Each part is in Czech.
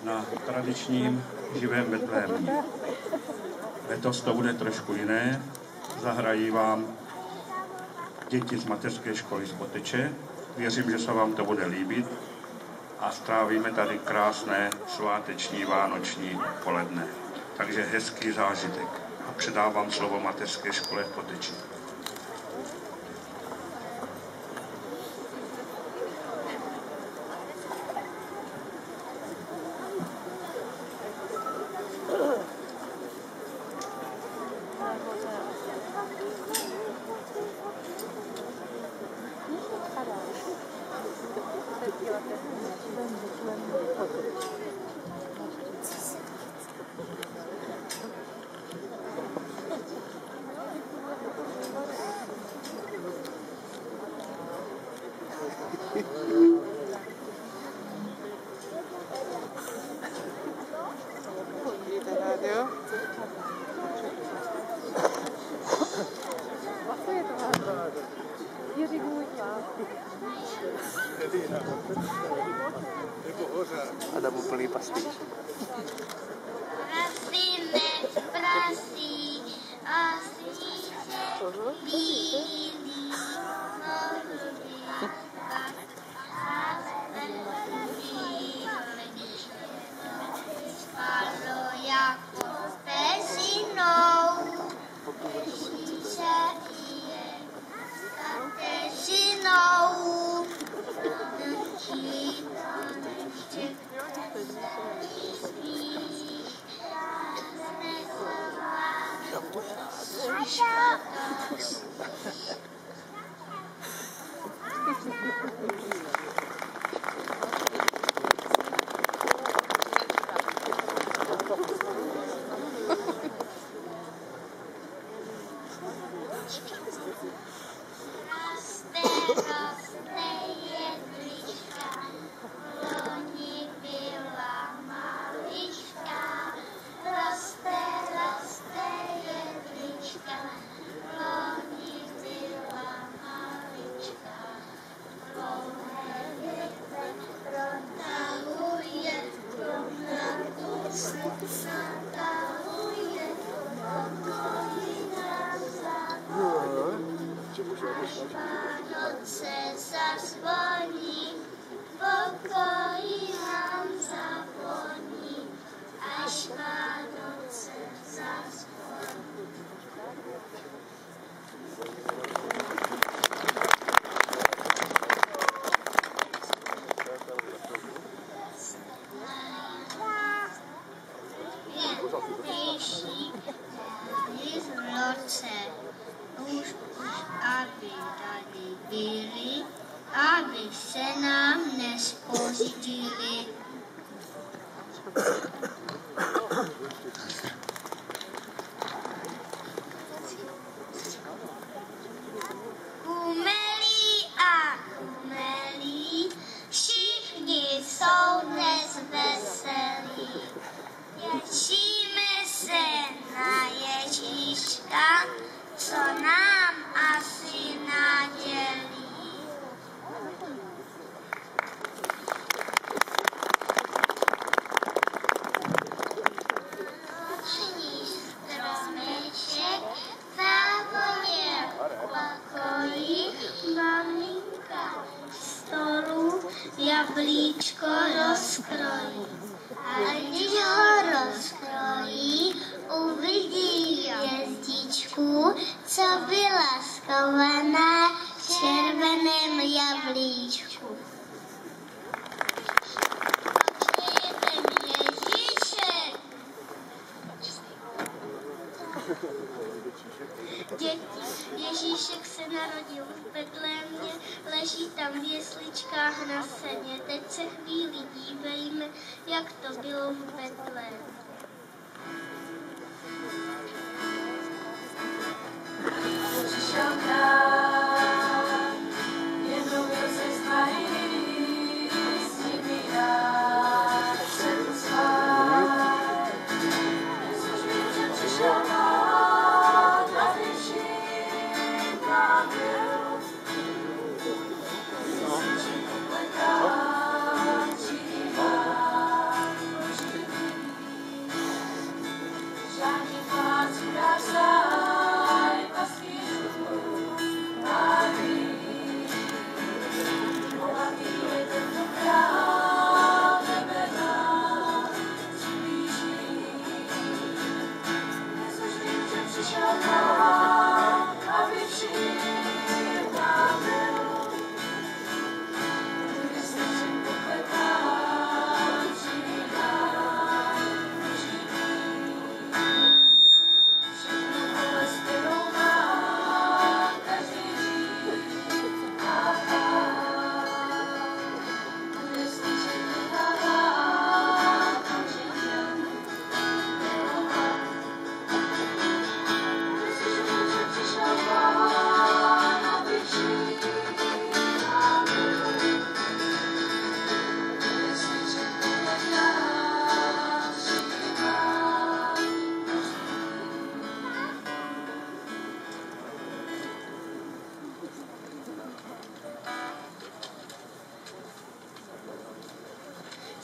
na tradičním živém betlému. Letos to bude trošku jiné. Zahrají vám děti z mateřské školy z Boteče. Věřím, že se vám to bude líbit a strávíme tady krásné sváteční vánoční poledne. Takže hezký zážitek. A předávám slovo mateřské škole v Boteči. Ada úplný pastýř. Prasinek prasí a snížek bílý modrý a bílý spadlo jako peřinou. Teší se je a teřinou. Vánoce zazvoní, pokoji nám zavoní, až Vánoce zazvoní. Aby tady byli, aby se nám nespozdili. Kumelí a kumelí, všichni jsou dnes veselí. Těšíme se na Ježíška, co nám asi nadělí. Noční stromeček zavoněl pokoji, maminka stolu jablíčko rozkrojí. A když ho rozkrojí, uvidí hvězdičku, co byla schovaná v červeném jablíčku. Děti, Ježíšek se narodil v Betlémě, leží tam v jesličkách na seně. Teď se chvíli dívejme, jak to bylo v Betlému.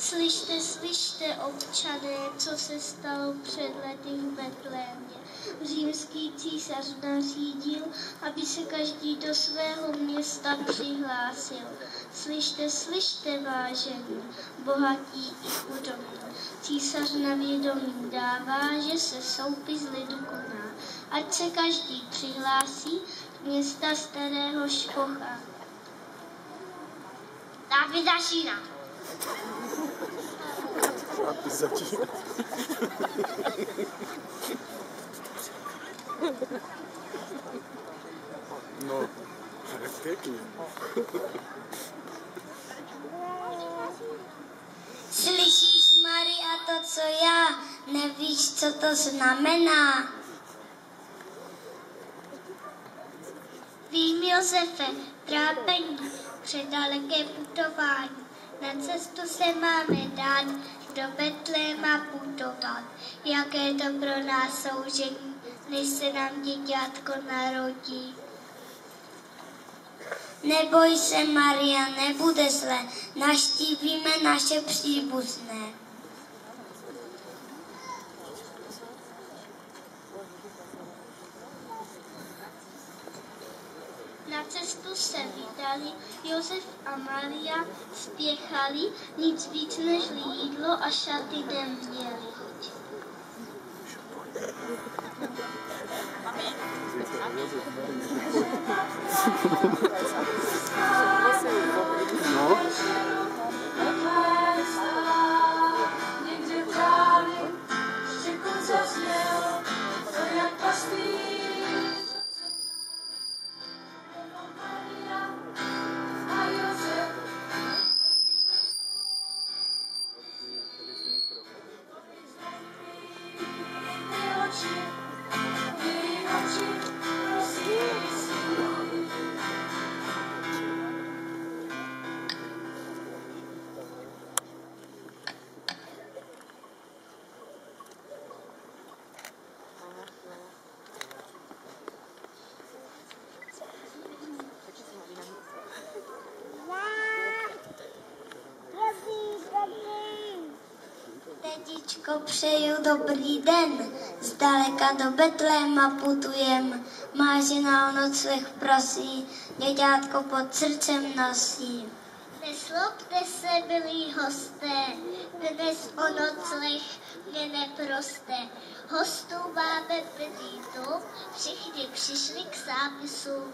Slyšte, slyšte, občané, co se stalo před lety v Betlémě. Římský císař nařídil, aby se každý do svého města přihlásil. Slyšte, slyšte, vážení, bohatí i chudobní. Císař na vědomí dává, že se soupis lidu koná. Ať se každý přihlásí města starého špocha. Dávid začíná. No, pěkně. Slyšíš, Maria, to, co já? Nevíš, co to znamená? Vím, Josefe, trápení, předaleké putování. Na cestu se máme dát, do Betléma putovat. Jaké to pro nás soužení, než se nám děťátko narodí. Neboj se, Maria, nebude zle, navštívíme naše příbuzné. Na cestu se vydali, Josef a Maria spěchali, nic víc než jídlo a šaty neměli. No. Někde v dáli štěkot zazněl, to jak pastýř. Maria a Josef. Její oči, prosím si. Tetičko, přeju dobrý den, zdaleka do Betléma putujem. Má žena o nocleh prosí, děťátko pod srdcem nosí. Neslobte se, milí hosté, dnes o nocleh mě neproste. Hostů máme plný dům, všichni přišli k zápisu.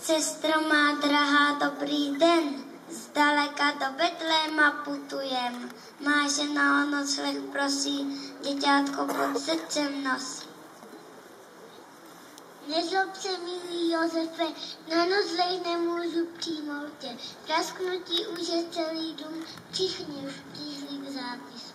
Sestro má drahá, dobrý den, zdaleka do Betléma putujem. Má žena o nocleh prosí, děťátko pod srdcem nosí. Nezlob se, milý Josefe, na nocleh nemůžu přijmout tě. Prasknutí už je celý dům, všichni už přišli k zápisu.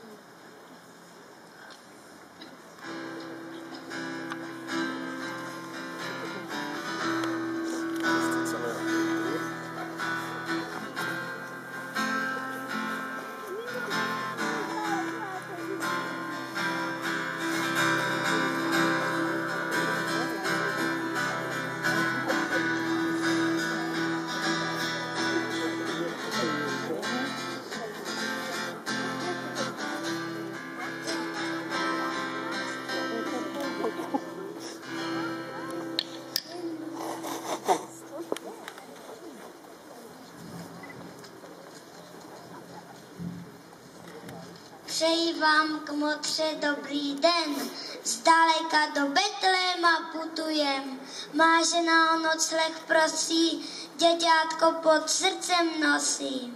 Přeji vám k motře dobrý den, zdaleka do Betléma putujem. Má žena o nocleh prosí, děťátko pod srdcem nosí.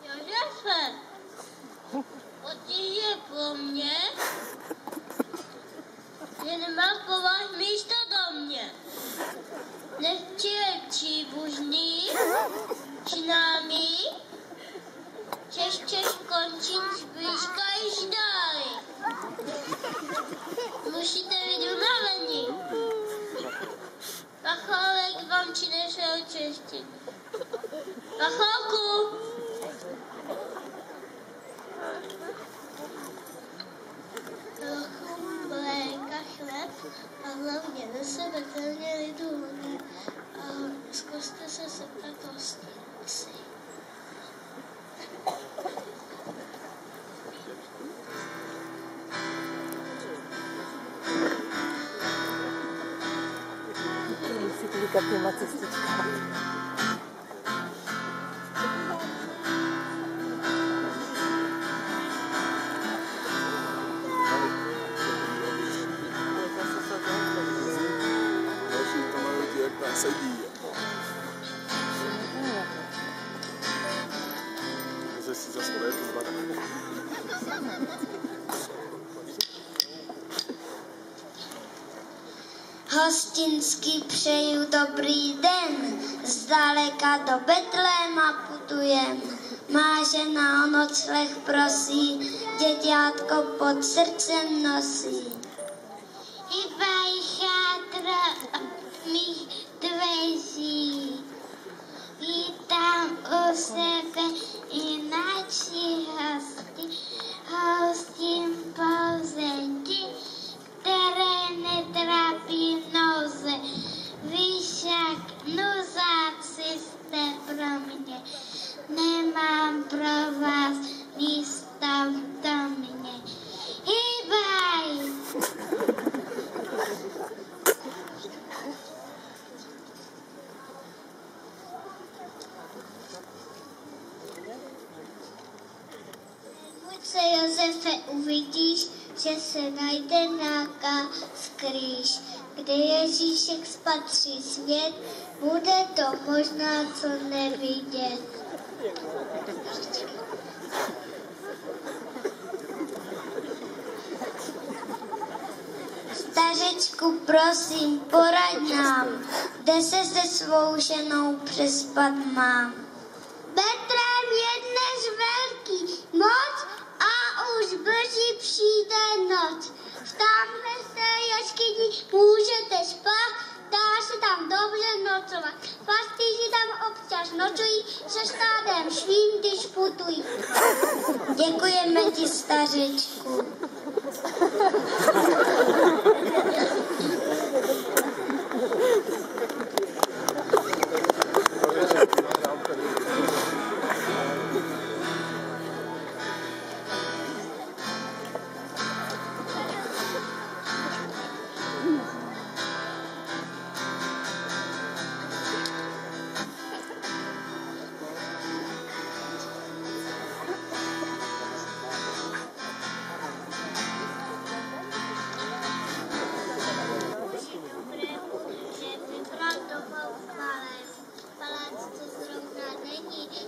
Josefe, oči je po mně? Musíte být unavení. Pacholek vám činese o češtinu. Pacholku! Trochu mléka, chleb a hlavně nese betelně lidu hodně. A zkuste se septat hostí. Asi. Delikatníma cestičkama. Hostinsky přeju dobrý den, zdaleka do Betléma putujem. Má žena o nocleh prosí, děťátko pod srdcem nosí. Hýbaj chátro mých dveří, vítám u sebe i naši hosti, hostím pouze ti, které netrápí nouze. Víš, jak nuzáci jste pro mě, nemám pro vás místa v domě. Hýbaj! Buď se, Josefe, uvidíš, že se najde nějaká skrýš. Kde Ježíšek spatří svět, bude to možná co nevidět. Stařečku, prosím, poraď nám, kde se svou ženou přespat mám. Betlém je dnes velký moc a už brzy přijde noc. V tamhle té jeskyni můžete spát, dá se tam dobře nocovat. Pastýři tam občas nocují, se stádem svým, když putují. Děkujeme ti, stařečku.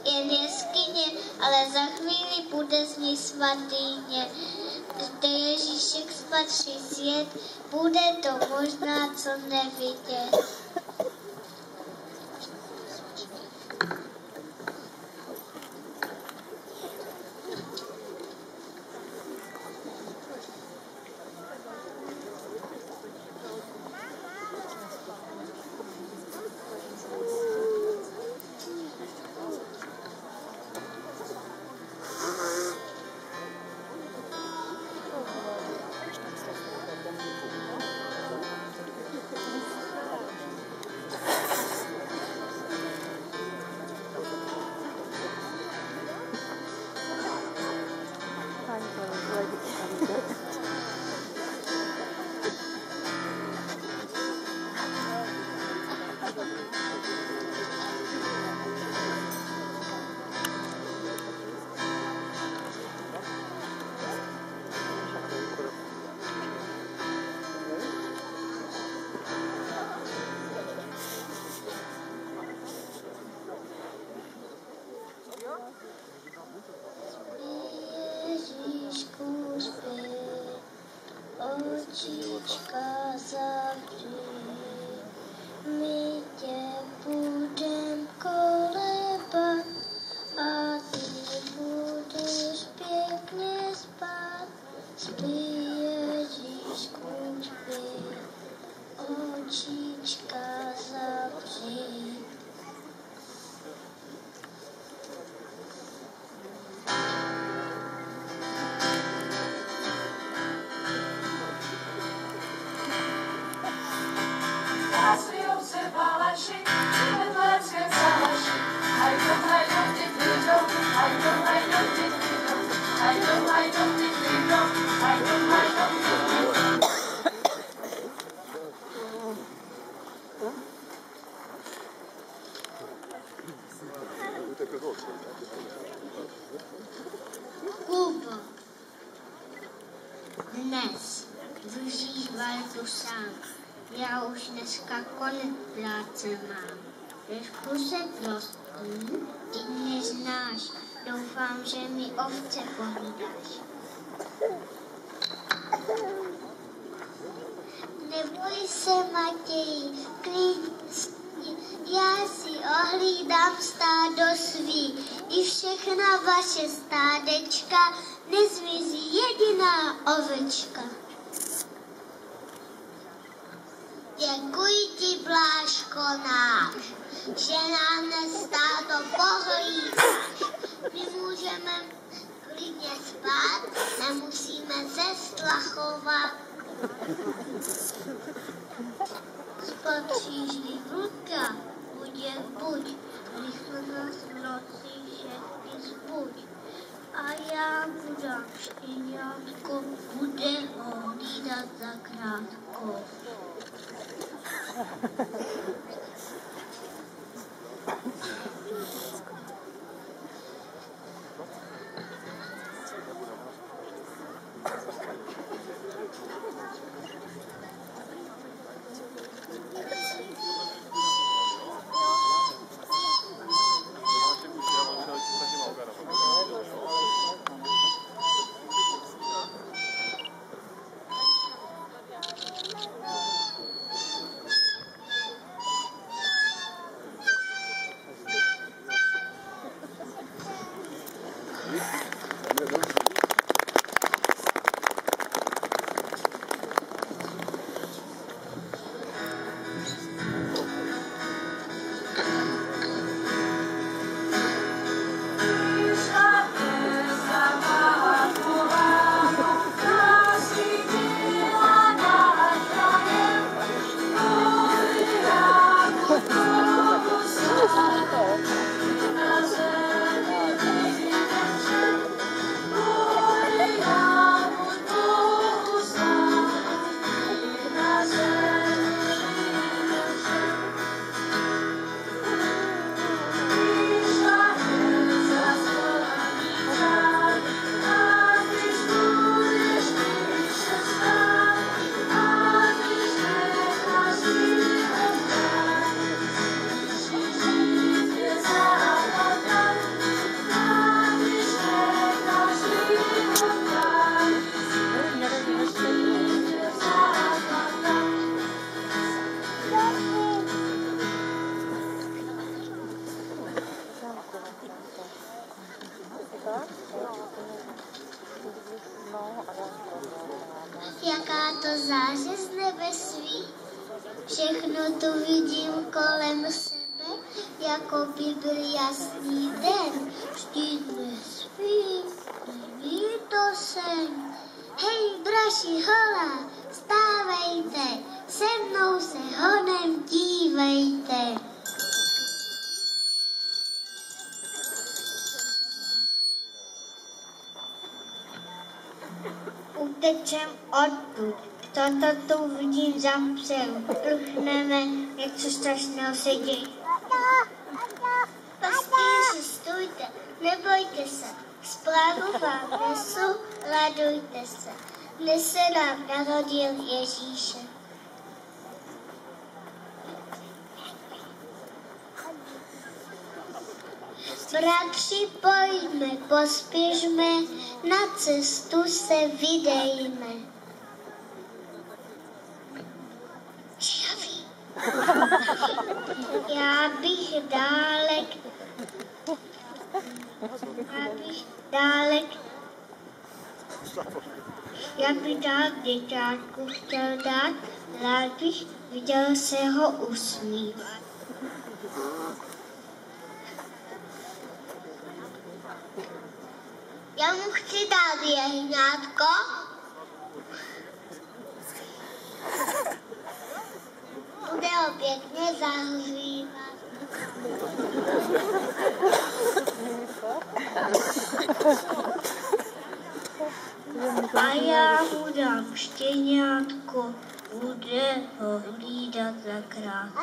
Jen jeskyně, ale za chvíli bude z ní svatýně. Kde Ježíšek spatří svět, bude to možná co nevidět. Očička zavři, my tě budem kolebat a ty budeš pěkně spát. Spí tu sám. Já už dneska konec práce mám. Trošku se prostím, ty mě znáš. Doufám, že mi ovce pohlídáš. Neboj se, Matěji, klidně, já si ohlídám stádo svý. I všechna vaše stádečka, nezmizí jediná ovečka. Děkuji ti, Bláško náš, že nám dnes stádo pohlídáš. My můžeme klidně spát, nemusíme se strachovat. Spatříš-li vlka, buď, rychle nás v noci všechny zbuď. A já budám štěňátko, bude ho hlídat zakrátko. Jaká to záře z nebesví, všechno tu vidím kolem sebe, jako by byl jasný den. Vždyť nespí, neví to sen. Hej, draši hola, stávejte, se mnou se honem dívejte. Utečem odtud, toto tu vidím zapřel, pluchneme, něco strašného se děje. Pastýři, stůjte, nebojte se, zprávu vám nesu, radujte se. Dnes se nám narodil Ježíšek. Bratři, pojďme, pospěšme, na cestu se vydejme. Já bych dál děťátku chtěl dát, rád bych viděl se ho usmívat. Já mu chci dát jehňátko. Bude ho pěkně zahřívat. A já mu dám štěňátko, bude ho hlídat zakrátko.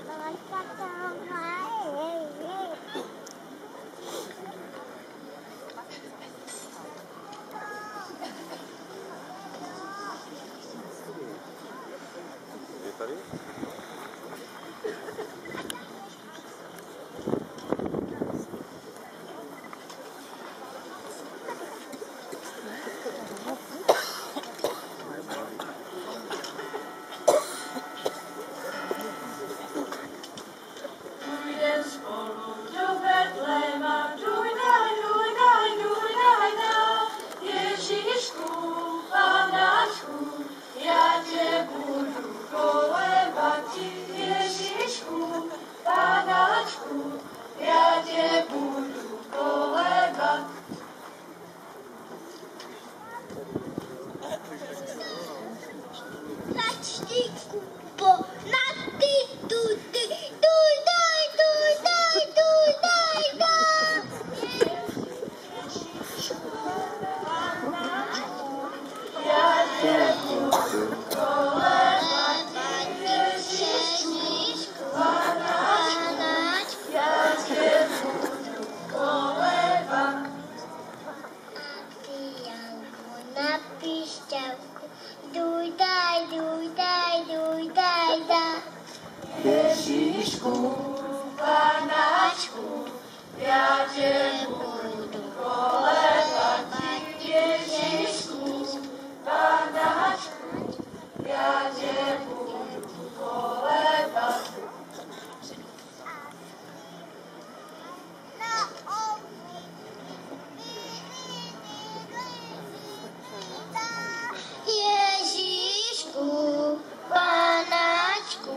Mama, Půjdem spolu do Betléma, duj daj, dál. Ježíšku, Panáčku, já tě budu kolebati. Ježíšku, Panáčku, já tě budu kolebat. Načti kupo, na ty, tudy, duj daj, duj daj, duj daj, daj. Já tě budu kolebat. Ježíšku, Panáčku, já tě budu kolebat. a ty Janku na píšťalku, duj daj, duj daj, duj daj, daj. Ježíšku, Panáčku, já tě budu kolebat. Ježíšku, Panáčku, já tě budu kolebat. Ježíšku, Panáčku,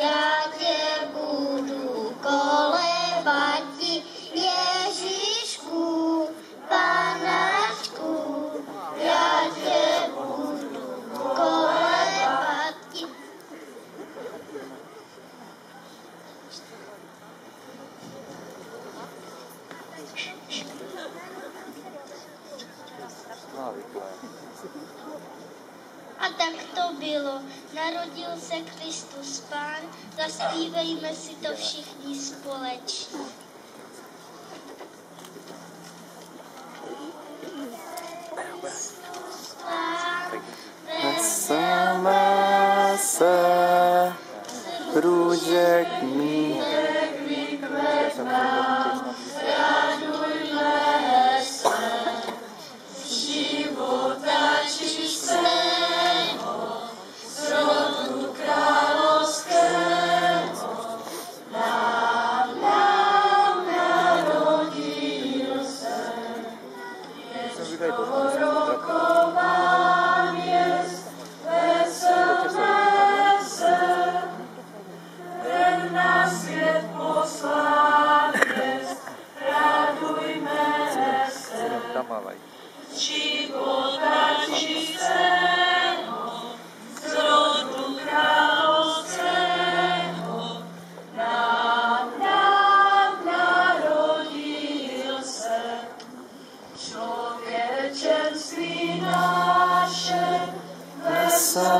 já tě budu kolebati. Ježíšku, Panáčku, já tě budu kolebati. A tak to bylo. Narodil se Kristus Pán, zaspívejme si to všichni společně. Pán, Veselé se, průžek mý. Života čistého, z rodu královského, nám narodil se. Jež prorokován jest, veselé se, ten na svět poslán jest, radujme se. Života čistého, z rodu královského, nám narodil se. Člověčenství naše veselé